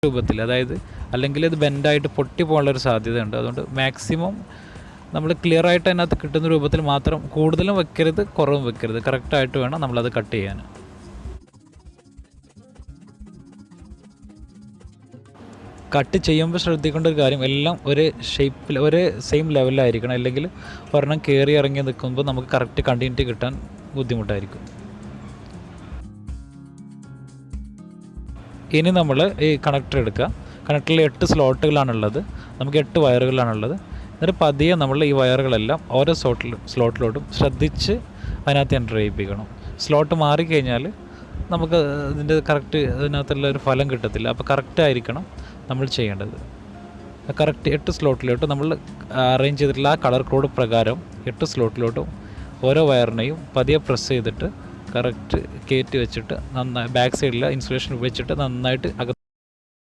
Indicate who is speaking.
Speaker 1: രൂപത്തിൽ, അതായത് അല്ലെങ്കിൽ ഇത് ബെൻഡായിട്ട് പൊട്ടി പോകാനുള്ളൊരു സാധ്യതയുണ്ട്. അതുകൊണ്ട് മാക്സിമം നമ്മൾ ക്ലിയർ ആയിട്ട് അതിനകത്ത് കിട്ടുന്ന രൂപത്തിൽ മാത്രം, കൂടുതലും വെക്കരുത് കുറവും വെക്കരുത്, കറക്റ്റായിട്ട് വേണം നമ്മളത് കട്ട് ചെയ്യാൻ. കട്ട് ചെയ്യുമ്പോൾ ശ്രദ്ധിക്കേണ്ട ഒരു കാര്യം, എല്ലാം ഒരേ ഷേപ്പിൽ ഒരേ സെയിം ലെവലിലായിരിക്കണം. അല്ലെങ്കിൽ ഒരെണ്ണം കയറി ഇറങ്ങി നിൽക്കുമ്പോൾ നമുക്ക് കറക്റ്റ് കണ്ടിന്യൂറ്റി കിട്ടാൻ ബുദ്ധിമുട്ടായിരിക്കും. ഇനി നമ്മൾ ഈ കണക്ടർ എടുക്കുക. കണക്ടറിൽ 8 സ്ലോട്ടുകളാണുള്ളത്, നമുക്ക് 8 വയറുകളാണുള്ളത്. എന്നിട്ട് പതിയെ നമ്മൾ ഈ വയറുകളെല്ലാം ഓരോ സ്ലോട്ടിലോട്ടും ശ്രദ്ധിച്ച് അതിനകത്ത് എൻ്റർ ചെയ്യിപ്പിക്കണം. സ്ലോട്ട് മാറിക്കഴിഞ്ഞാൽ നമുക്ക് ഇതിൻ്റെ കറക്റ്റ് ഇതിനകത്തുള്ള ഒരു ഫലം കിട്ടത്തില്ല. അപ്പോൾ കറക്റ്റായിരിക്കണം നമ്മൾ ചെയ്യേണ്ടത്. കറക്റ്റ് 8 സ്ലോട്ടിലോട്ട് നമ്മൾ അറേഞ്ച് ചെയ്തിട്ടുള്ള ആ കളർ കോഡ് പ്രകാരം 8 സ്ലോട്ടിലോട്ടും ഓരോ വയറിനെയും പതിയെ പ്രസ് ചെയ്തിട്ട് കറക്റ്റ് കയറ്റി വെച്ചിട്ട് നന്നായി ബാക്ക് സൈഡിൽ ഇൻസുലേഷൻ വെച്ചിട്ട് നന്നായിട്ട്